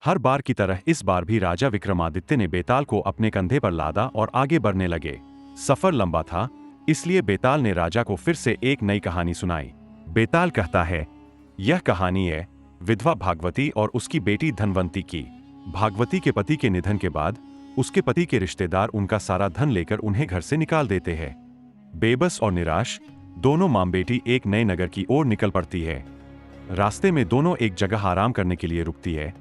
हर बार की तरह इस बार भी राजा विक्रमादित्य ने बेताल को अपने कंधे पर लादा और आगे बढ़ने लगे। सफर लंबा था, इसलिए बेताल ने राजा को फिर से एक नई कहानी सुनाई। बेताल कहता है, यह कहानी है विधवा भागवती और उसकी बेटी धनवंती की। भागवती के पति के निधन के बाद उसके पति के रिश्तेदार उनका सारा धन लेकर उन्हें घर से निकाल देते हैं। बेबस और निराश दोनों मां बेटी एक नए नगर की ओर निकल पड़ती है। रास्ते में दोनों एक जगह आराम करने के लिए रुकती है।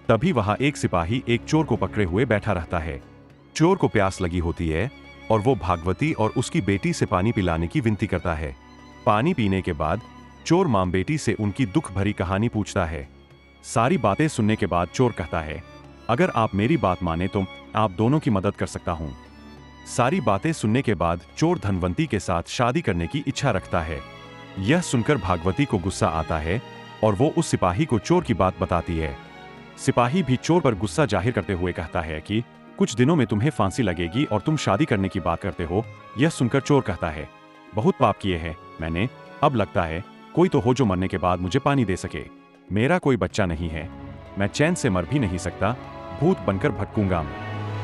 तभी वहां एक सिपाही एक चोर को पकड़े हुए बैठा रहता है। चोर को प्यास लगी होती है और वो भागवती और उसकी बेटी से पानी पिलाने की विनती करता है। पानी पीने के बाद चोर मां बेटी से उनकी दुख भरी कहानी पूछता है। सारी बातें सुनने के बाद चोर कहता है, अगर आप मेरी बात माने तो आप दोनों की मदद कर सकता हूं। सारी बातें सुनने के बाद चोर धनवंती के साथ शादी करने की इच्छा रखता है। यह सुनकर भागवती को गुस्सा आता है और वो उस सिपाही को चोर की बात बताती है। सिपाही भी चोर पर गुस्सा जाहिर करते हुए कहता है कि कुछ दिनों में तुम्हें फांसी लगेगी और तुम शादी करने की बात करते हो। यह सुनकर चोर कहता है, बहुत पाप किए हैं मैंने, अब लगता है कोई तो हो जो मरने के बाद मुझे पानी दे सके। मेरा कोई बच्चा नहीं है, मैं चैन से मर भी नहीं सकता, भूत बनकर भटकूंगा।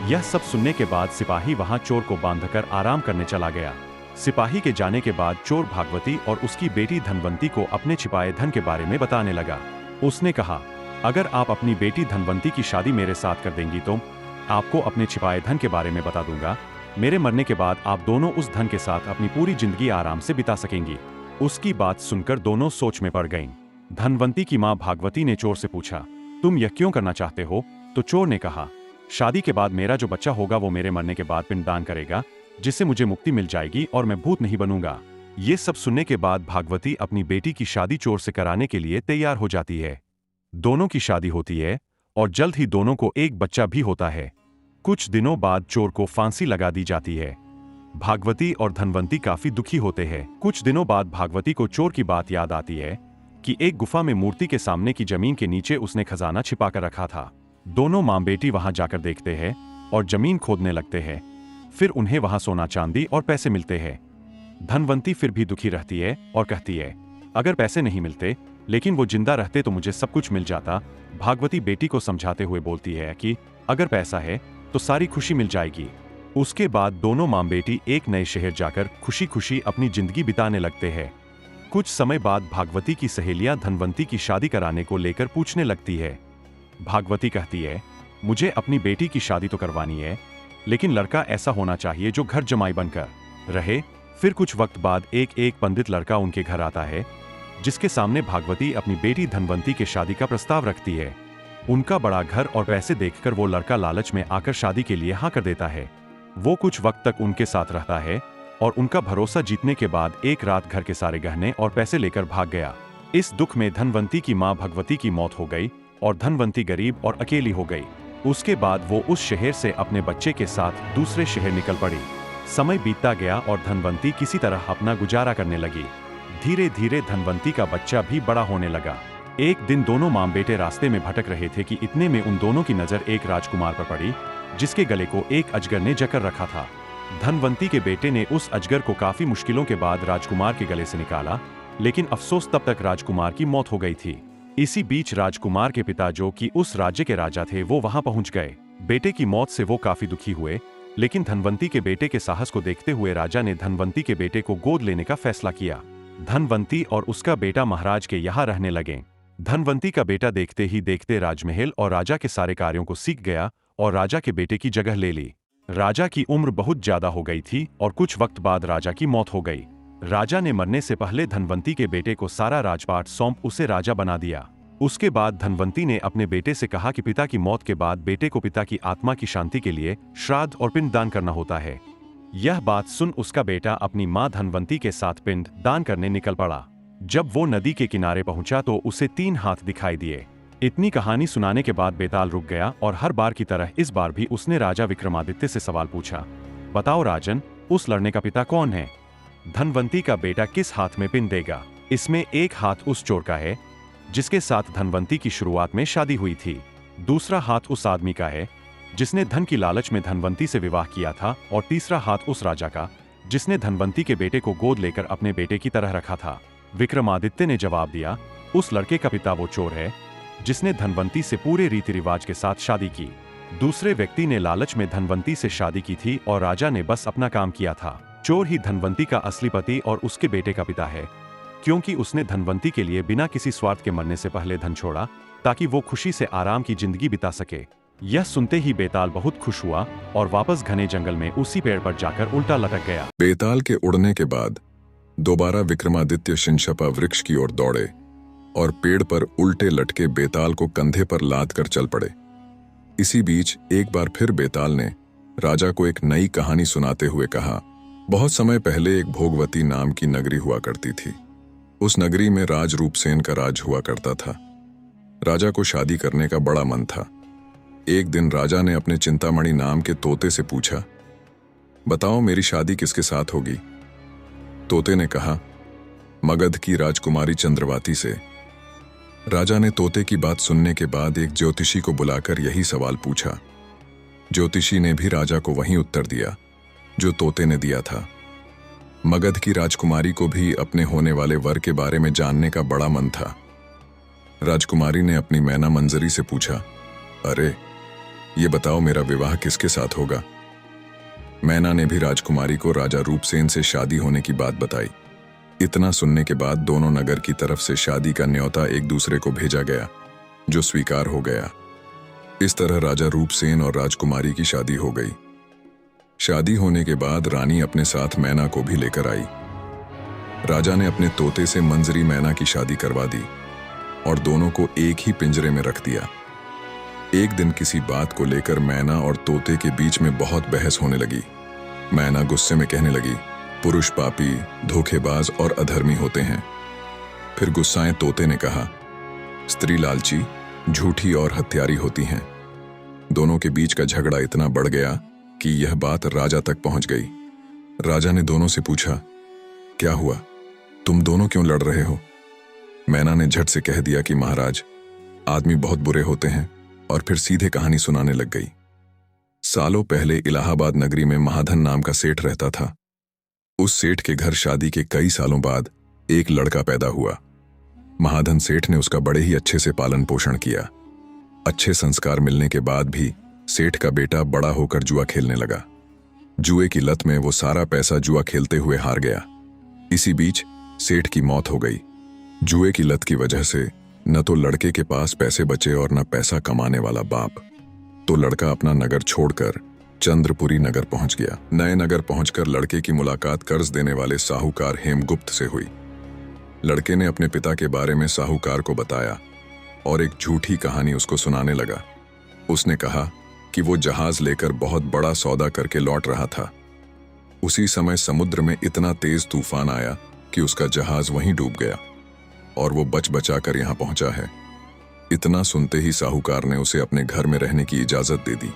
यह सब सुनने के बाद सिपाही वहां चोर को बांधकर आराम करने चला गया। सिपाही के जाने के बाद चोर भागवती और उसकी बेटी धनवंती को अपने छिपाए धन के बारे में बताने लगा। उसने कहा, अगर आप अपनी बेटी धनवंती की शादी मेरे साथ कर देंगी तो आपको अपने छिपाए धन के बारे में बता दूंगा। मेरे मरने के बाद आप दोनों उस धन के साथ अपनी पूरी जिंदगी आराम से बिता सकेंगी। उसकी बात सुनकर दोनों सोच में पड़ गईं। धनवंती की मां भागवती ने चोर से पूछा, तुम यह क्यों करना चाहते हो? तो चोर ने कहा, शादी के बाद मेरा जो बच्चा होगा वो मेरे मरने के बाद पिंडदान करेगा, जिससे मुझे मुक्ति मिल जाएगी और मैं भूत नहीं बनूंगा। ये सब सुनने के बाद भागवती अपनी बेटी की शादी चोर से कराने के लिए तैयार हो जाती है। दोनों की शादी होती है और जल्द ही दोनों को एक बच्चा भी होता है। कुछ दिनों बाद चोर को फांसी लगा दी जाती है। भागवती और धनवंती काफी दुखी होते हैं। कुछ दिनों बाद भागवती को चोर की बात याद आती है कि एक गुफा में मूर्ति के सामने की जमीन के नीचे उसने खजाना छिपा कर रखा था। दोनों मां बेटी वहां जाकर देखते हैं और जमीन खोदने लगते हैं। फिर उन्हें वहां सोना चांदी और पैसे मिलते हैं। धनवंती फिर भी दुखी रहती है और कहती है, अगर पैसे नहीं मिलते लेकिन वो जिंदा रहते तो मुझे सब कुछ मिल जाता। भागवती बेटी को समझाते हुए बोलती है कि अगर पैसा है तो सारी खुशी मिल जाएगी। उसके बाद दोनों मां बेटी एक नए शहर जाकर खुशी खुशी अपनी जिंदगी बिताने लगते हैं। कुछ समय बाद भागवती की सहेलियां धनवंती की शादी कराने को लेकर पूछने लगती है। भागवती कहती है, मुझे अपनी बेटी की शादी तो करवानी है, लेकिन लड़का ऐसा होना चाहिए जो घर जमाई बनकर रहे। फिर कुछ वक्त बाद एक पंडित लड़का उनके घर आता है, जिसके सामने भागवती अपनी बेटी धनवंती के शादी का प्रस्ताव रखती है। उनका बड़ा घर और पैसे देखकर वो लड़का लालच में आकर शादी के लिए हाँ कर देता है। वो कुछ वक्त तक उनके साथ रहता है और उनका भरोसा जीतने के बाद एक रात घर के सारे गहने और पैसे लेकर भाग गया। इस दुख में धनवंती की मां भगवती की मौत हो गई और धनवंती गरीब और अकेली हो गई। उसके बाद वो उस शहर से अपने बच्चे के साथ दूसरे शहर निकल पड़ी। समय बीतता गया और धनवंती किसी तरह अपना गुजारा करने लगी। धीरे धीरे धनवंती का बच्चा भी बड़ा होने लगा। एक दिन दोनों मां बेटे रास्ते में भटक रहे थे कि इतने में उन दोनों की नजर एक राजकुमार पर पड़ी, जिसके गले को एक अजगर ने जकड़ रखा था। धनवंती के बेटे ने उस अजगर को काफी मुश्किलों के बाद राजकुमार के गले से निकाला, लेकिन अफसोस तब तक राजकुमार की मौत हो गई थी। इसी बीच राजकुमार के पिता, जो कि उस राज्य के राजा थे, वो वहां पहुंच गए। बेटे की मौत से वो काफी दुखी हुए, लेकिन धनवंती के बेटे के साहस को देखते हुए राजा ने धनवंती के बेटे को गोद लेने का फैसला किया। धनवंती और उसका बेटा महाराज के यहाँ रहने लगे। धनवंती का बेटा देखते ही देखते राजमहल और राजा के सारे कार्यों को सीख गया और राजा के बेटे की जगह ले ली। राजा की उम्र बहुत ज्यादा हो गई थी और कुछ वक्त बाद राजा की मौत हो गई। राजा ने मरने से पहले धनवंती के बेटे को सारा राजपाट सौंप उसे राजा बना दिया। उसके बाद धनवंती ने अपने बेटे से कहा कि पिता की मौत के बाद बेटे को पिता की आत्मा की शांति के लिए श्राद्ध और पिंड दान करना होता है। यह बात सुन उसका बेटा अपनी मां धनवंती के साथ पिंड दान करने निकल पड़ा। जब वो नदी के किनारे पहुंचा तो उसे 3 हाथ दिखाई दिए। इतनी कहानी सुनाने के बाद बेताल रुक गया और हर बार की तरह इस बार भी उसने राजा विक्रमादित्य से सवाल पूछा, बताओ राजन, उस लड़ने का पिता कौन है? धनवंती का बेटा किस हाथ में पिंड देगा? इसमें एक हाथ उस चोर का है जिसके साथ धनवंती की शुरुआत में शादी हुई थी। दूसरा हाथ उस आदमी का है जिसने धन की लालच में धनवंती से विवाह किया था, और तीसरा हाथ उस राजा का जिसने धनवंती के बेटे को गोद लेकर अपने बेटे की तरह रखा था। विक्रमादित्य ने जवाब दिया, उस लड़के का पिता वो चोर है जिसने धनवंती से पूरे रीति रिवाज के साथ शादी की। दूसरे व्यक्ति ने लालच में धनवंती से शादी की थी और राजा ने बस अपना काम किया था। चोर ही धनवंती का असली पति और उसके बेटे का पिता है, क्योंकि उसने धनवंती के लिए बिना किसी स्वार्थ के मरने से पहले धन छोड़ा ताकि वो खुशी से आराम की जिंदगी बिता सके। यह सुनते ही बेताल बहुत खुश हुआ और वापस घने जंगल में उसी पेड़ पर जाकर उल्टा लटक गया। बेताल के उड़ने के बाद दोबारा विक्रमादित्य शिनशपा वृक्ष की ओर दौड़े और पेड़ पर उल्टे लटके बेताल को कंधे पर लाद कर चल पड़े। इसी बीच एक बार फिर बेताल ने राजा को एक नई कहानी सुनाते हुए कहा, बहुत समय पहले एक भोगवती नाम की नगरी हुआ करती थी। उस नगरी में राज रूपसेन का राज हुआ करता था। राजा को शादी करने का बड़ा मन था। एक दिन राजा ने अपने चिंतामणि नाम के तोते से पूछा, बताओ मेरी शादी किसके साथ होगी? तोते ने कहा, मगध की राजकुमारी चंद्रवाती से। राजा ने तोते की बात सुनने के बाद एक ज्योतिषी को बुलाकर यही सवाल पूछा। ज्योतिषी ने भी राजा को वही उत्तर दिया जो तोते ने दिया था। मगध की राजकुमारी को भी अपने होने वाले वर के बारे में जानने का बड़ा मन था। राजकुमारी ने अपनी मैना मंजरी से पूछा, अरे ये बताओ मेरा विवाह किसके साथ होगा? मैना ने भी राजकुमारी को राजा रूपसेन से शादी होने की बात बताई। इतना सुनने के बाद दोनों नगर की तरफ से शादी का न्योता एक दूसरे को भेजा गया, जो स्वीकार हो गया। इस तरह राजा रूपसेन और राजकुमारी की शादी हो गई। शादी होने के बाद रानी अपने साथ मैना को भी लेकर आई। राजा ने अपने तोते से मंजरी मैना की शादी करवा दी और दोनों को एक ही पिंजरे में रख दिया। एक दिन किसी बात को लेकर मैना और तोते के बीच में बहुत बहस होने लगी। मैना गुस्से में कहने लगी, पुरुष पापी, धोखेबाज और अधर्मी होते हैं। फिर गुस्साए तोते ने कहा, स्त्री लालची, झूठी और हत्यारी होती हैं। दोनों के बीच का झगड़ा इतना बढ़ गया कि यह बात राजा तक पहुंच गई। राजा ने दोनों से पूछा, क्या हुआ, तुम दोनों क्यों लड़ रहे हो? मैना ने झट से कह दिया कि महाराज, आदमी बहुत बुरे होते हैं, और फिर सीधे कहानी सुनाने लग गई। सालों पहले इलाहाबाद नगरी में महाधन नाम का सेठ रहता था। उस सेठ के घर शादी के कई सालों बाद एक लड़का पैदा हुआ। महाधन सेठ ने उसका बड़े ही अच्छे से पालन पोषण किया। अच्छे संस्कार मिलने के बाद भी सेठ का बेटा बड़ा होकर जुआ खेलने लगा। जुए की लत में वो सारा पैसा जुआ खेलते हुए हार गया। इसी बीच सेठ की मौत हो गई। जुए की लत की वजह से न तो लड़के के पास पैसे बचे और न पैसा कमाने वाला बाप। तो लड़का अपना नगर छोड़कर चंद्रपुरी नगर पहुंच गया। नए नगर पहुंचकर लड़के की मुलाकात कर्ज देने वाले साहूकार हेमगुप्त से हुई। लड़के ने अपने पिता के बारे में साहूकार को बताया और एक झूठी कहानी उसको सुनाने लगा। उसने कहा कि वो जहाज लेकर बहुत बड़ा सौदा करके लौट रहा था। उसी समय समुद्र में इतना तेज तूफान आया कि उसका जहाज वहीं डूब गया और वो बच बचाकर यहाँ पहुंचा है। इतना सुनते ही साहूकार ने उसे अपने घर में रहने की इजाजत दे दी।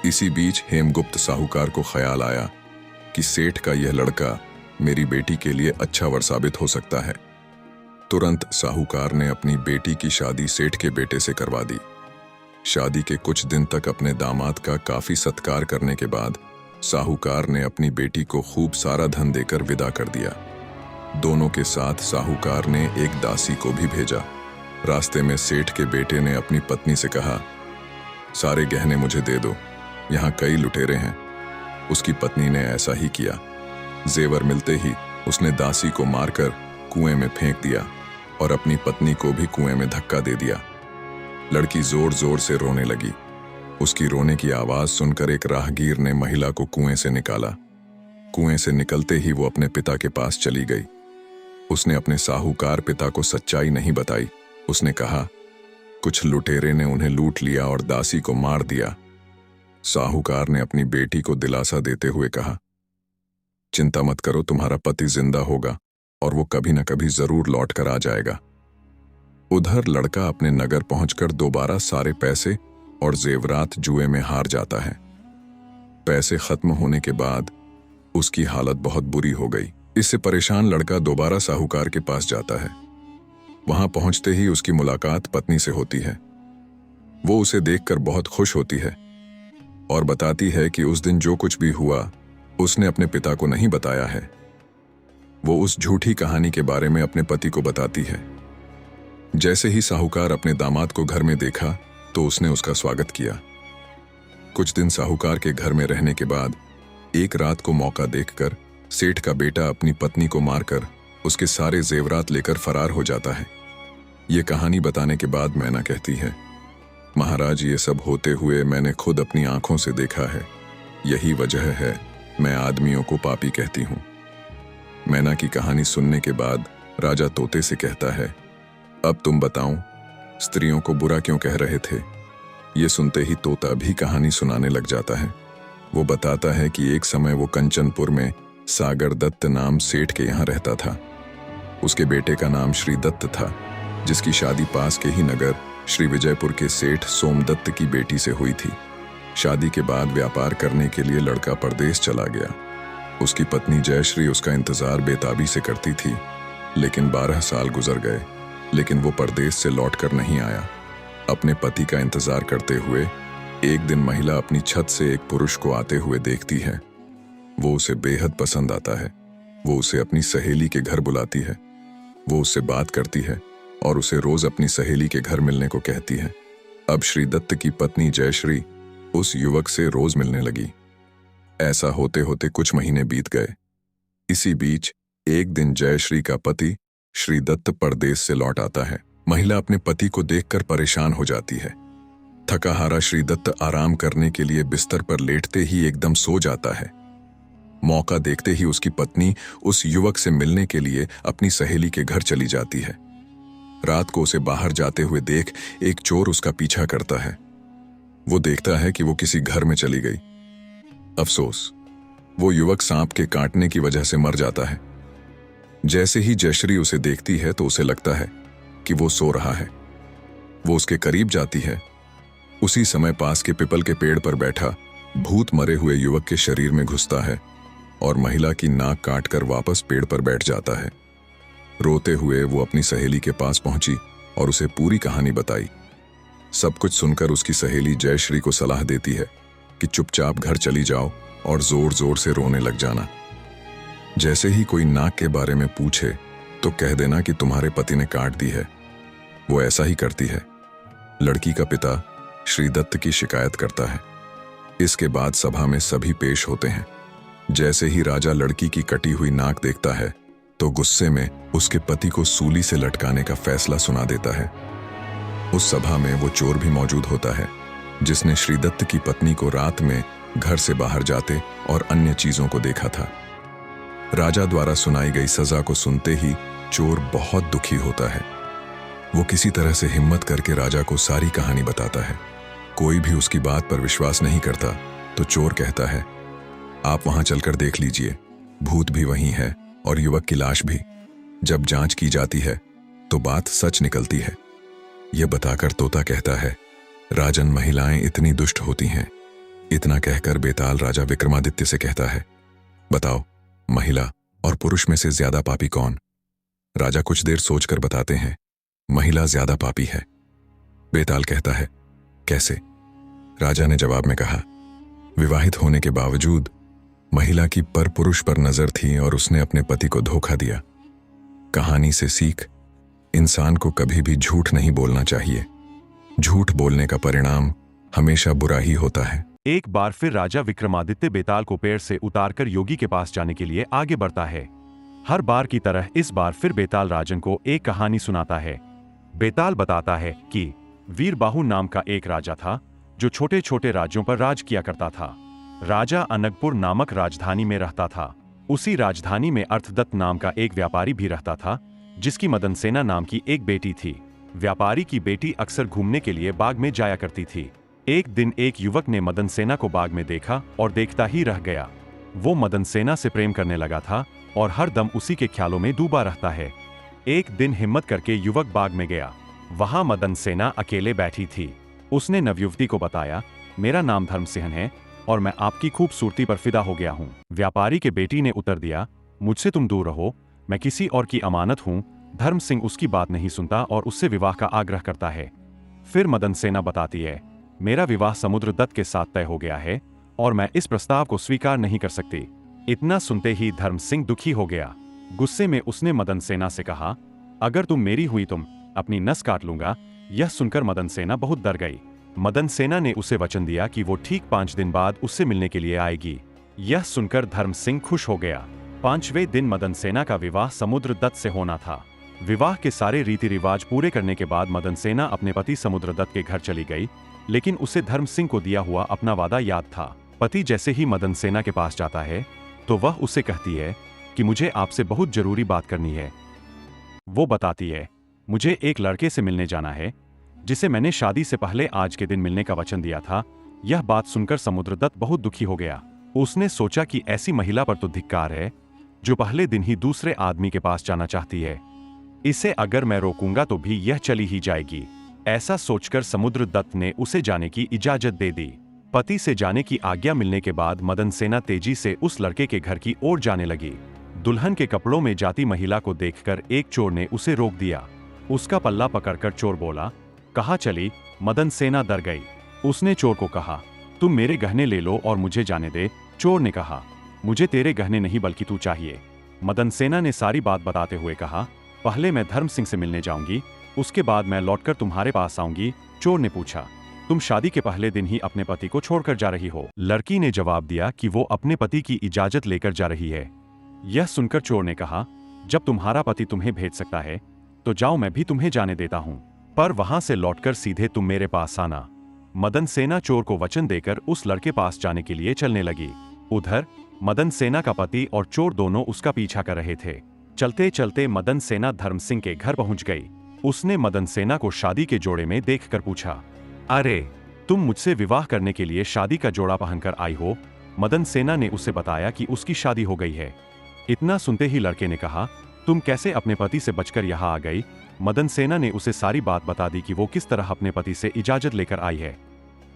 इसी बीच हेमगुप्त साहूकार को ख्याल आया कि सेठ का यह लड़का मेरी बेटी के लिए अच्छा वर साबित हो सकता है। तुरंत साहूकार ने अपनी बेटी की शादी सेठ के बेटे से करवा दी। शादी के कुछ दिन तक अपने दामाद का काफी सत्कार करने के बाद साहूकार ने अपनी बेटी को खूब सारा धन देकर विदा कर दिया। दोनों के साथ साहूकार ने एक दासी को भी भेजा। रास्ते में सेठ के बेटे ने अपनी पत्नी से कहा, सारे गहने मुझे दे दो, यहाँ कई लुटेरे हैं। उसकी पत्नी ने ऐसा ही किया। जेवर मिलते ही उसने दासी को मारकर कुएं में फेंक दिया और अपनी पत्नी को भी कुएं में धक्का दे दिया। लड़की जोर जोर से रोने लगी। उसकी रोने की आवाज सुनकर एक राहगीर ने महिला को कुएं से निकाला। कुएं से निकलते ही वो अपने पिता के पास चली गई। उसने अपने साहूकार पिता को सच्चाई नहीं बताई। उसने कहा, कुछ लुटेरे ने उन्हें लूट लिया और दासी को मार दिया। साहूकार ने अपनी बेटी को दिलासा देते हुए कहा, चिंता मत करो, तुम्हारा पति जिंदा होगा और वो कभी न कभी जरूर लौट कर आ जाएगा। उधर लड़का अपने नगर पहुंचकर दोबारा सारे पैसे और जेवरात जुए में हार जाता है। पैसे खत्म होने के बाद उसकी हालत बहुत बुरी हो गई। इससे परेशान लड़का दोबारा साहूकार के पास जाता है। वहां पहुंचते ही उसकी मुलाकात पत्नी से होती है। वो उसे देखकर बहुत खुश होती है और बताती है कि उस दिन जो कुछ भी हुआ उसने अपने पिता को नहीं बताया है। वो उस झूठी कहानी के बारे में अपने पति को बताती है। जैसे ही साहूकार अपने दामाद को घर में देखा तो उसने उसका स्वागत किया। कुछ दिन साहूकार के घर में रहने के बाद एक रात को मौका देखकर सेठ का बेटा अपनी पत्नी को मारकर उसके सारे जेवरात लेकर फरार हो जाता है। ये कहानी बताने के बाद मैना कहती है, महाराज, ये सब होते हुए मैंने खुद अपनी आंखों से देखा है। यही वजह है मैं आदमियों को पापी कहती हूं। मैना की कहानी सुनने के बाद राजा तोते से कहता है, अब तुम बताओ, स्त्रियों को बुरा क्यों कह रहे थे? ये सुनते ही तोता भी कहानी सुनाने लग जाता है। वो बताता है कि एक समय वो कंचनपुर में सागर दत्त नाम सेठ के यहाँ रहता था। उसके बेटे का नाम श्री दत्त था, जिसकी शादी पास के ही नगर श्री विजयपुर के सेठ सोमदत्त की बेटी से हुई थी। शादी के बाद व्यापार करने के लिए लड़का परदेश चला गया। उसकी पत्नी जयश्री उसका इंतजार बेताबी से करती थी, लेकिन 12 साल गुजर गए, लेकिन वो परदेश से लौटकर नहीं आया। अपने पति का इंतजार करते हुए एक दिन महिला अपनी छत से एक पुरुष को आते हुए देखती है। वो उसे बेहद पसंद आता है। वो उसे अपनी सहेली के घर बुलाती है। वो उससे बात करती है और उसे रोज अपनी सहेली के घर मिलने को कहती है। अब श्री दत्त की पत्नी जयश्री उस युवक से रोज मिलने लगी। ऐसा होते होते कुछ महीने बीत गए। इसी बीच एक दिन जयश्री का पति श्री दत्त परदेश से लौट आता है। महिला अपने पति को देखकर परेशान हो जाती है। थका हारा श्री दत्त आराम करने के लिए बिस्तर पर लेटते ही एकदम सो जाता है। मौका देखते ही उसकी पत्नी उस युवक से मिलने के लिए अपनी सहेली के घर चली जाती है। रात को उसे बाहर जाते हुए देख एक चोर उसका पीछा करता है। वो देखता है कि वो किसी घर में चली गई। अफसोस, वो युवक सांप के काटने की वजह से मर जाता है। जैसे ही जयश्री उसे देखती है तो उसे लगता है कि वो सो रहा है। वो उसके करीब जाती है। उसी समय पास के पीपल के पेड़ पर बैठा भूत मरे हुए युवक के शरीर में घुसता है और महिला की नाक काटकर वापस पेड़ पर बैठ जाता है। रोते हुए वो अपनी सहेली के पास पहुंची और उसे पूरी कहानी बताई। सब कुछ सुनकर उसकी सहेली जयश्री को सलाह देती है कि चुपचाप घर चली जाओ और जोर जोर से रोने लग जाना। जैसे ही कोई नाक के बारे में पूछे तो कह देना कि तुम्हारे पति ने काट दी है। वो ऐसा ही करती है। लड़की का पिता श्री दत्त की शिकायत करता है। इसके बाद सभा में सभी पेश होते हैं। जैसे ही राजा लड़की की कटी हुई नाक देखता है तो गुस्से में उसके पति को सूली से लटकाने का फैसला सुना देता है। उस सभा में वो चोर भी मौजूद होता है, जिसने श्री दत्त की पत्नी को रात में घर से बाहर जाते और अन्य चीजों को देखा था। राजा द्वारा सुनाई गई सजा को सुनते ही चोर बहुत दुखी होता है। वो किसी तरह से हिम्मत करके राजा को सारी कहानी बताता है। कोई भी उसकी बात पर विश्वास नहीं करता तो चोर कहता है, आप वहां चलकर देख लीजिए, भूत भी वहीं है और युवक की लाश भी। जब जांच की जाती है तो बात सच निकलती है। यह बताकर तोता कहता है, राजन, महिलाएं इतनी दुष्ट होती हैं। इतना कहकर बेताल राजा विक्रमादित्य से कहता है, बताओ, महिला और पुरुष में से ज्यादा पापी कौन? राजा कुछ देर सोचकर बताते हैं, महिला ज्यादा पापी है। बेताल कहता है, कैसे? राजा ने जवाब में कहा, विवाहित होने के बावजूद महिला की पर पुरुष पर नजर थी और उसने अपने पति को धोखा दिया। कहानी से सीख, इंसान को कभी भी झूठ नहीं बोलना चाहिए। झूठ बोलने का परिणाम हमेशा बुरा ही होता है। एक बार फिर राजा विक्रमादित्य बेताल को पेड़ से उतारकर योगी के पास जाने के लिए आगे बढ़ता है। हर बार की तरह इस बार फिर बेताल राजन को एक कहानी सुनाता है। बेताल बताता है कि वीरबाहु नाम का एक राजा था जो छोटे छोटे राज्यों पर राज किया करता था। राजा अनगपुर नामक राजधानी में रहता था। उसी राजधानी में अर्थदत्त नाम का एक व्यापारी भी रहता था, जिसकी मदनसेना नाम की एक बेटी थी। व्यापारी की बेटी अक्सर घूमने के लिए बाग में जाया करती थी। एक दिन एक युवक ने मदनसेना को बाग में देखा और देखता ही रह गया। वो मदनसेना से प्रेम करने लगा था और हर दम उसी के ख्यालों में डूबा रहता है। एक दिन हिम्मत करके युवक बाग में गया। वहां मदनसेना अकेले बैठी थी। उसने नवयुवती को बताया, मेरा नाम धर्मसिंह है और मैं आपकी खूबसूरती पर फिदा हो गया हूँ। व्यापारी के बेटी ने उत्तर दिया, मुझसे तुम दूर रहो, मैं किसी और की अमानत हूँ। धर्म सिंह उसकी बात नहीं सुनता और उससे विवाह का आग्रह करता है। फिर मदनसेना बताती है, मेरा विवाह समुद्र दत्त के साथ तय हो गया है और मैं इस प्रस्ताव को स्वीकार नहीं कर सकती। इतना सुनते ही धर्म सिंह दुखी हो गया। गुस्से में उसने मदनसेना से कहा, अगर तुम मेरी हुई अपनी नस काट लूंगा। यह सुनकर मदन सेना बहुत डर गई। मदन सेना ने उसे वचन दिया कि वो ठीक 5 दिन बाद उससे मिलने के लिए आएगी। यह सुनकर धर्म सिंह खुश हो गया। 5वें दिन मदन सेना का विवाह समुद्रदत्त से होना था। विवाह के सारे रीति रिवाज पूरे करने के बाद मदन सेना अपने पति समुद्रदत्त के घर चली गई, लेकिन उसे धर्म सिंह को दिया हुआ अपना वादा याद था। पति जैसे ही मदन सेना के पास जाता है तो वह उसे कहती है कि मुझे आपसे बहुत जरूरी बात करनी है। वो बताती है, मुझे एक लड़के से मिलने जाना है जिसे मैंने शादी से पहले आज के दिन मिलने का वचन दिया था। यह बात सुनकर समुद्रदत्त बहुत दुखी हो गया। उसने सोचा कि ऐसी महिला पर तो धिक्कार है जो पहले दिन ही दूसरे आदमी के पास जाना चाहती है। इसे अगर मैं रोकूंगा तो भी यह चली ही जाएगी। ऐसा सोचकर समुद्रदत्त ने उसे जाने की इजाजत दे दी। पति से जाने की आज्ञा मिलने के बाद मदन सेना तेजी से उस लड़के के घर की ओर जाने लगी। दुल्हन के कपड़ों में जाती महिला को देखकर एक चोर ने उसे रोक दिया। उसका पल्ला पकड़कर चोर बोला, कहाँ चली? मदन सेना डर गई। उसने चोर को कहा, तुम मेरे गहने ले लो और मुझे जाने दे। चोर ने कहा, मुझे तेरे गहने नहीं बल्कि तू चाहिए। मदन सेना ने सारी बात बताते हुए कहा, पहले मैं धर्म सिंह से मिलने जाऊंगी, उसके बाद मैं लौटकर तुम्हारे पास आऊंगी। चोर ने पूछा, तुम शादी के पहले दिन ही अपने पति को छोड़कर जा रही हो? लड़की ने जवाब दिया कि वो अपने पति की इजाजत लेकर जा रही है। यह सुनकर चोर ने कहा, जब तुम्हारा पति तुम्हें भेज सकता है तो जाओ, मैं भी तुम्हें जाने देता हूं, पर वहां से लौटकर सीधे तुम मेरे पास आना। मदन सेना चोर को वचन देकर उस लड़के पास जाने के लिए चलने लगी। उधर मदन सेना का पति और चोर दोनों उसका पीछा कर रहे थे। चलते चलते मदन सेना धर्म सिंह के घर पहुंच गई। उसने मदन सेना को शादी के जोड़े में देखकर पूछा, अरे तुम मुझसे विवाह करने के लिए शादी का जोड़ा पहनकर आई हो? मदन सेना ने उसे बताया कि उसकी शादी हो गई है। इतना सुनते ही लड़के ने कहा, तुम कैसे अपने पति से बचकर यहाँ आ गई? मदन सेना ने उसे सारी बात बता दी कि वो किस तरह अपने पति से इजाजत लेकर आई है।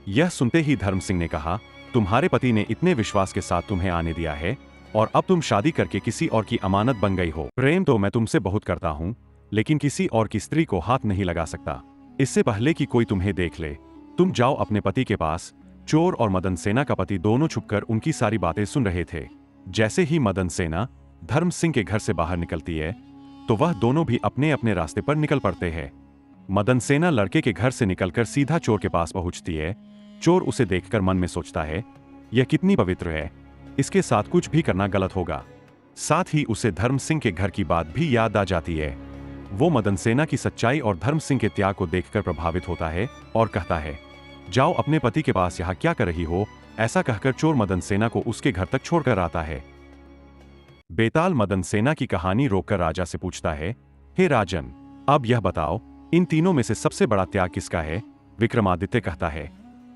यह सुनते ही धर्म सिंह ने कहा, तुम्हारे पति ने इतने विश्वास के साथ तुम्हें आने दिया है और अब तुम शादी करके किसी और की अमानत बन गई हो। प्रेम तो मैं तुमसे बहुत करता हूँ, लेकिन किसी और की स्त्री को हाथ नहीं लगा सकता। इससे पहले कि कोई तुम्हें देख ले, तुम जाओ अपने पति के पास। चोर और मदन सेना का पति दोनों छुपकर उनकी सारी बातें सुन रहे थे। जैसे ही मदन सेना धर्म सिंह के घर से बाहर निकलती है तो वह दोनों भी अपने अपने रास्ते पर निकल पड़ते हैं। मदन सेना लड़के के घर से निकलकर सीधा चोर के पास पहुंचती है। चोर उसे देखकर मन में सोचता है, यह कितनी पवित्र है, इसके साथ कुछ भी करना गलत होगा। साथ ही उसे धर्म सिंह के घर की बात भी याद आ जाती है। वो मदन सेना की सच्चाई और धर्म सिंह के त्याग को देखकर प्रभावित होता है और कहता है, जाओ अपने पति के पास, यहाँ क्या कर रही हो? ऐसा कहकर चोर मदन सेना को उसके घर तक छोड़कर आता है। बेताल मदन सेना की कहानी रोककर राजा से पूछता है, हे राजन, अब यह बताओ, इन तीनों में से सबसे बड़ा त्याग किसका है? विक्रमादित्य कहता है,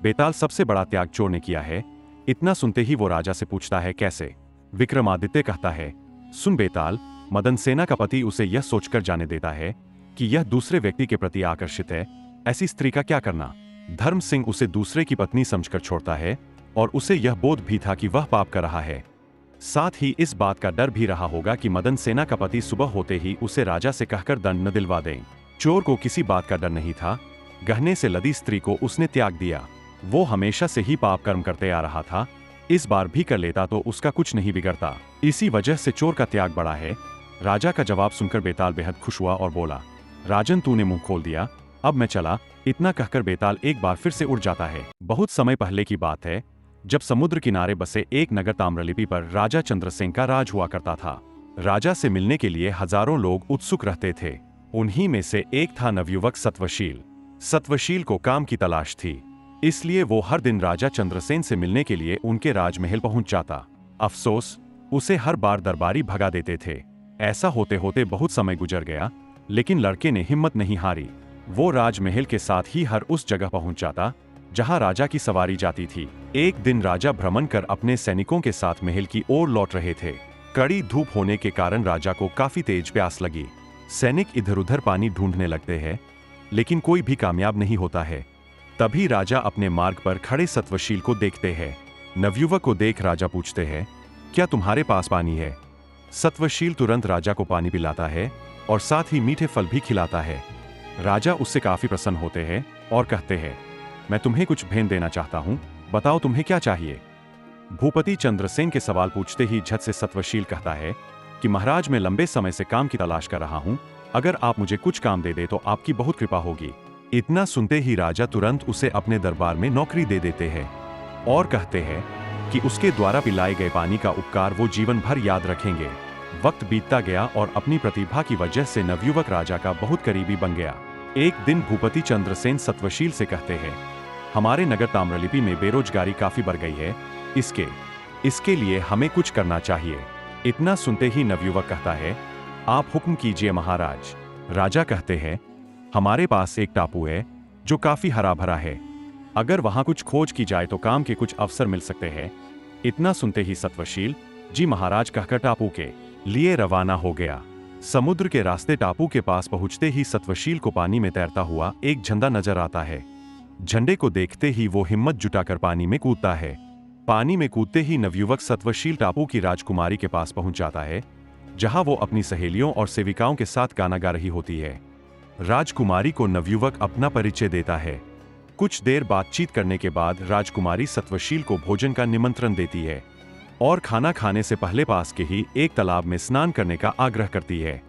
बेताल सबसे बड़ा त्याग चोर ने किया है। इतना सुनते ही वो राजा से पूछता है, कैसे? विक्रमादित्य कहता है, सुन बेताल, मदन सेना का पति उसे यह सोचकर जाने देता है कि यह दूसरे व्यक्ति के प्रति आकर्षित है, ऐसी स्त्री का क्या करना। धर्म सिंह उसे दूसरे की पत्नी समझकर छोड़ता है और उसे यह बोध भी था कि वह पाप कर रहा है। साथ ही इस बात का डर भी रहा होगा कि मदन सेना का पति सुबह होते ही उसे राजा से कहकर दंड न दिलवा दें। चोर को किसी बात का डर नहीं था। गहने से लदी स्त्री को उसने त्याग दिया। वो हमेशा से ही पाप कर्म करते आ रहा था, इस बार भी कर लेता तो उसका कुछ नहीं बिगड़ता। इसी वजह से चोर का त्याग बड़ा है। राजा का जवाब सुनकर बेताल बेहद खुश हुआ और बोला, राजन तूने मुंह खोल दिया, अब मैं चला। इतना कहकर बेताल एक बार फिर से उड़ जाता है। बहुत समय पहले की बात है, जब समुद्र किनारे बसे एक नगर ताम्रलिपि पर राजा चंद्रसेन का राज हुआ करता था। राजा से मिलने के लिए हजारों लोग उत्सुक रहते थे। उन्हीं में से एक था नवयुवक सत्वशील। सत्वशील को काम की तलाश थी, इसलिए वो हर दिन राजा चंद्रसेन से मिलने के लिए उनके राजमहल पहुंच जाता। अफसोस, उसे हर बार दरबारी भगा देते थे। ऐसा होते होते बहुत समय गुजर गया, लेकिन लड़के ने हिम्मत नहीं हारी। वो राजमहल के साथ ही हर उस जगह पहुंच जाता जहां राजा की सवारी जाती थी। एक दिन राजा भ्रमण कर अपने सैनिकों के साथ महल की ओर लौट रहे थे। कड़ी धूप होने के कारण राजा को काफी तेज प्यास लगी। सैनिक इधर उधर पानी ढूंढने लगते हैं, लेकिन कोई भी कामयाब नहीं होता है। तभी राजा अपने मार्ग पर खड़े सत्वशील को देखते हैं। नवयुवक को देख राजा पूछते हैं, क्या तुम्हारे पास पानी है? सत्वशील तुरंत राजा को पानी पिलाता है और साथ ही मीठे फल भी खिलाता है। राजा उससे काफी प्रसन्न होते हैं और कहते हैं, मैं तुम्हें कुछ भेंट देना चाहता हूँ, बताओ तुम्हें क्या चाहिए। भूपति चंद्रसेन के सवाल पूछते ही झट से सत्वशील कहता है कि महाराज, मैं लंबे समय से काम की तलाश कर रहा हूँ, अगर आप मुझे कुछ काम दे दे तो आपकी बहुत कृपा होगी। इतना सुनते ही राजा तुरंत उसे अपने दरबार में नौकरी दे देते हैं और कहते हैं कि उसके द्वारा पिलाए गए पानी का उपकार वो जीवन भर याद रखेंगे। वक्त बीतता गया और अपनी प्रतिभा की वजह से नवयुवक राजा का बहुत करीबी बन गया। एक दिन भूपति चंद्रसेन सत्वशील से कहते हैं, हमारे नगर ताम्रलिपि में बेरोजगारी काफी बढ़ गई है, इसके लिए हमें कुछ करना चाहिए। इतना सुनते ही नवयुवक कहता है, आप हुक्म कीजिए महाराज। राजा कहते हैं, हमारे पास एक टापू है जो काफी हरा भरा है, अगर वहां कुछ खोज की जाए तो काम के कुछ अवसर मिल सकते हैं। इतना सुनते ही सत्वशील जी महाराज कहकर टापू के लिए रवाना हो गया। समुद्र के रास्ते टापू के पास पहुंचते ही सत्वशील को पानी में तैरता हुआ एक झंडा नजर आता है। झंडे को देखते ही वो हिम्मत जुटाकर पानी में कूदता है। पानी में कूदते ही नवयुवक सत्वशील टापू की राजकुमारी के पास पहुंच जाता है, जहां वो अपनी सहेलियों और सेविकाओं के साथ गाना गा रही होती है। राजकुमारी को नवयुवक अपना परिचय देता है। कुछ देर बातचीत करने के बाद राजकुमारी सत्वशील को भोजन का निमंत्रण देती है और खाना खाने से पहले पास के ही एक तालाब में स्नान करने का आग्रह करती है।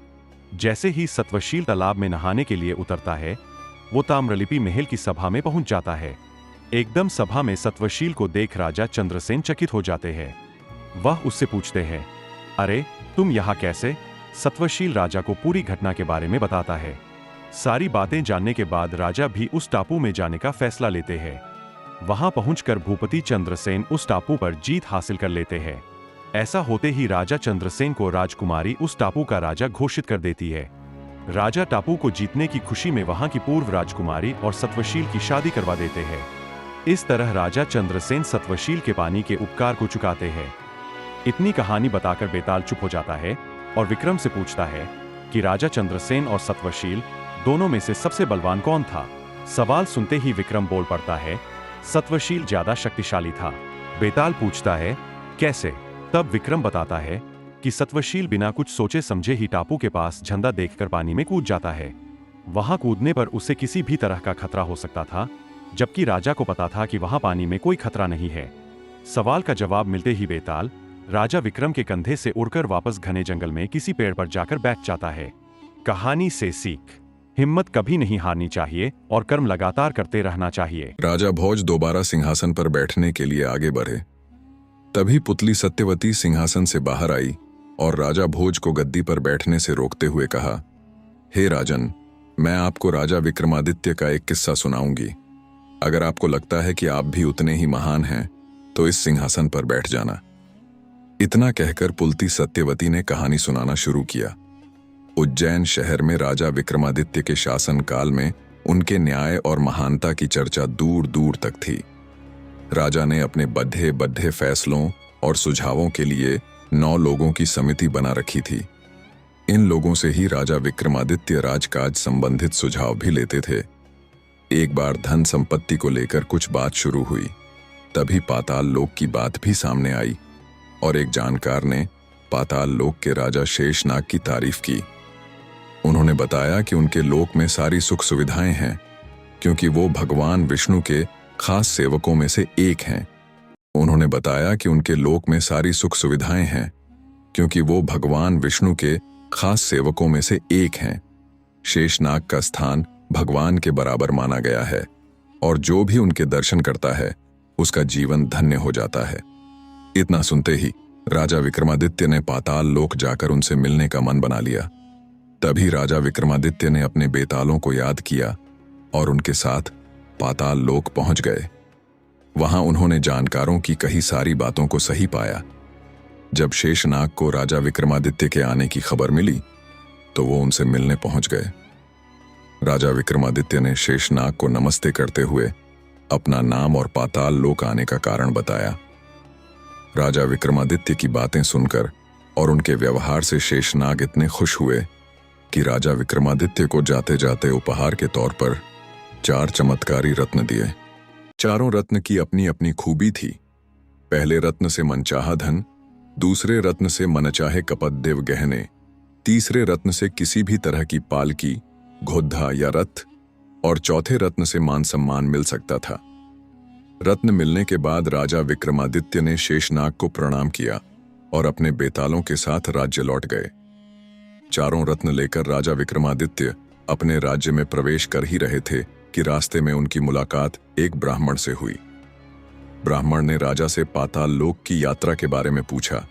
जैसे ही सत्वशील तालाब में नहाने के लिए उतरता है, वो ताम्रलिपि महल की सभा में पहुंच जाता है। एकदम सभा में सत्वशील को देख राजा चंद्रसेन चकित हो जाते हैं। वह उससे पूछते हैं, अरे तुम यहाँ कैसे? सत्वशील राजा को पूरी घटना के बारे में बताता है। सारी बातें जानने के बाद राजा भी उस टापू में जाने का फैसला लेते हैं। वहां पहुंचकर भूपति चंद्रसेन उस टापू पर जीत हासिल कर लेते हैं। ऐसा होते ही राजा चंद्रसेन को राजकुमारी उस टापू का राजा घोषित कर देती है। राजा टापू को जीतने की खुशी में वहां की पूर्व राजकुमारी और सत्वशील की शादी करवा देते हैं। इस तरह राजा चंद्रसेन सत्वशील के पानी के उपकार को चुकाते हैं। इतनी कहानी बताकर बेताल चुप हो जाता है और विक्रम से पूछता है कि राजा चंद्रसेन और सत्वशील दोनों में से सबसे बलवान कौन था? सवाल सुनते ही विक्रम बोल पड़ता है, सत्वशील ज्यादा शक्तिशाली था। बेताल पूछता है, कैसे? तब विक्रम बताता है कि सत्वशील बिना कुछ सोचे समझे ही टापू के पास झंडा देखकर पानी में कूद जाता है। वहां कूदने पर उसे किसी भी तरह का खतरा हो सकता था, जबकि राजा को पता था कि वहां पानी में कोई खतरा नहीं है। सवाल का जवाब मिलते ही बेताल राजा विक्रम के कंधे से उड़कर वापस घने जंगल में किसी पेड़ पर जाकर बैठ जाता है। कहानी से सीख, हिम्मत कभी नहीं हारनी चाहिए और कर्म लगातार करते रहना चाहिए। राजा भोज दोबारा सिंहासन पर बैठने के लिए आगे बढ़े। तभी पुतली सत्यवती सिंहासन से बाहर आई और राजा भोज को गद्दी पर बैठने से रोकते हुए कहा, हे राजन, मैं आपको राजा विक्रमादित्य का एक किस्सा सुनाऊंगी। अगर आपको लगता है कि आप भी उतने ही महान हैं तो इस सिंहासन पर बैठ जाना। इतना कहकर पुलती सत्यवती ने कहानी सुनाना शुरू किया। उज्जैन शहर में राजा विक्रमादित्य के शासन काल में उनके न्याय और महानता की चर्चा दूर दूर तक थी। राजा ने अपने बड्ढे फैसलों और सुझावों के लिए 9 लोगों की समिति बना रखी थी। इन लोगों से ही राजा विक्रमादित्य राजकाज संबंधित सुझाव भी लेते थे। एक बार धन संपत्ति को लेकर कुछ बात शुरू हुई, तभी पाताल लोक की बात भी सामने आई और एक जानकार ने पाताल लोक के राजा शेषनाग की तारीफ की। उन्होंने बताया कि उनके लोक में सारी सुख सुविधाएं हैं, क्योंकि वो भगवान विष्णु के खास सेवकों में से एक हैं। उन्होंने बताया कि उनके लोक में सारी सुख सुविधाएं हैं, क्योंकि वो भगवान विष्णु के खास सेवकों में से एक हैं। शेषनाग का स्थान भगवान के बराबर माना गया है और जो भी उनके दर्शन करता है उसका जीवन धन्य हो जाता है। इतना सुनते ही राजा विक्रमादित्य ने पाताल लोक जाकर उनसे मिलने का मन बना लिया। तभी राजा विक्रमादित्य ने अपने बेतालों को याद किया और उनके साथ पाताल लोक पहुंच गए। वहां उन्होंने जानकारों की कही सारी बातों को सही पाया। जब शेषनाग को राजा विक्रमादित्य के आने की खबर मिली तो वो उनसे मिलने पहुंच गए। राजा विक्रमादित्य ने शेषनाग को नमस्ते करते हुए अपना नाम और पाताल लोक आने का कारण बताया। राजा विक्रमादित्य की बातें सुनकर और उनके व्यवहार से शेषनाग इतने खुश हुए कि राजा विक्रमादित्य को जाते जाते उपहार के तौर पर 4 चमत्कारी रत्न दिए। चारों रत्न की अपनी अपनी खूबी थी। पहले रत्न से मनचाहा धन, दूसरे रत्न से मनचाहे कपद्देव गहने, तीसरे रत्न से किसी भी तरह की पालकी, घोद्धा या रथ, और चौथे रत्न से मान सम्मान मिल सकता था। रत्न मिलने के बाद राजा विक्रमादित्य ने शेषनाग को प्रणाम किया और अपने बेतालों के साथ राज्य लौट गए। चारों रत्न लेकर राजा विक्रमादित्य अपने राज्य में प्रवेश कर ही रहे थे कि रास्ते में उनकी मुलाकात एक ब्राह्मण से हुई। ब्राह्मण ने राजा से पाताल लोक की यात्रा के बारे में पूछा।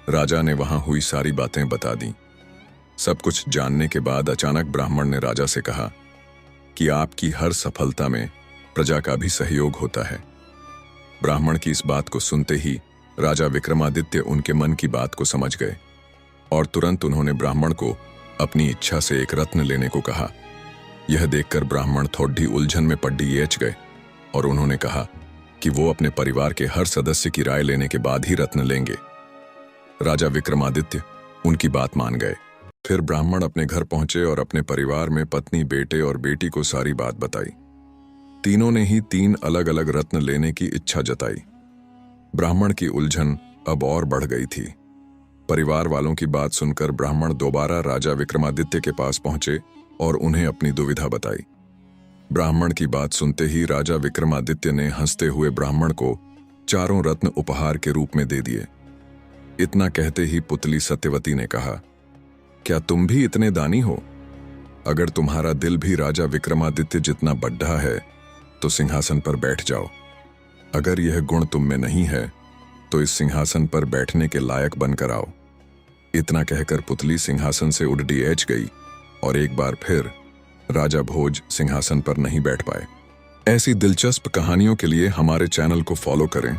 राजा ने वहां हुई सारी बातें बता दी। सब कुछ जानने के बाद अचानक ब्राह्मण ने राजा से कहा कि आपकी हर सफलता में प्रजा का भी सहयोग होता है। ब्राह्मण की इस बात को सुनते ही राजा विक्रमादित्य उनके मन की बात को समझ गए और तुरंत उन्होंने ब्राह्मण को अपनी इच्छा से एक रत्न लेने को कहा। यह देखकर ब्राह्मण थोड़ी उलझन में पड़ गए और उन्होंने कहा कि वो अपने परिवार के हर सदस्य की राय लेने के बाद ही रत्न लेंगे। राजा विक्रमादित्य उनकी बात मान गए। फिर ब्राह्मण अपने घर पहुंचे और अपने परिवार में पत्नी, बेटे और बेटी को सारी बात बताई। तीनों ने ही 3 अलग अलग रत्न लेने की इच्छा जताई। ब्राह्मण की उलझन अब और बढ़ गई थी। परिवार वालों की बात सुनकर ब्राह्मण दोबारा राजा विक्रमादित्य के पास पहुंचे और उन्हें अपनी दुविधा बताई। ब्राह्मण की बात सुनते ही राजा विक्रमादित्य ने हंसते हुए ब्राह्मण को 4 रत्न उपहार के रूप में दे दिए। इतना कहते ही पुतली सत्यवती ने कहा, क्या तुम भी इतने दानी हो? अगर तुम्हारा दिल भी राजा विक्रमादित्य जितना बड्ढा है तो सिंहासन पर बैठ जाओ। अगर यह गुण तुम में नहीं है तो इस सिंहासन पर बैठने के लायक बनकर आओ। इतना कहकर पुतली सिंहासन से उड़ गई और एक बार फिर राजा भोज सिंहासन पर नहीं बैठ पाए। ऐसी दिलचस्प कहानियों के लिए हमारे चैनल को फॉलो करें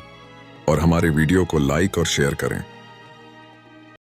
और हमारे वीडियो को लाइक और शेयर करें।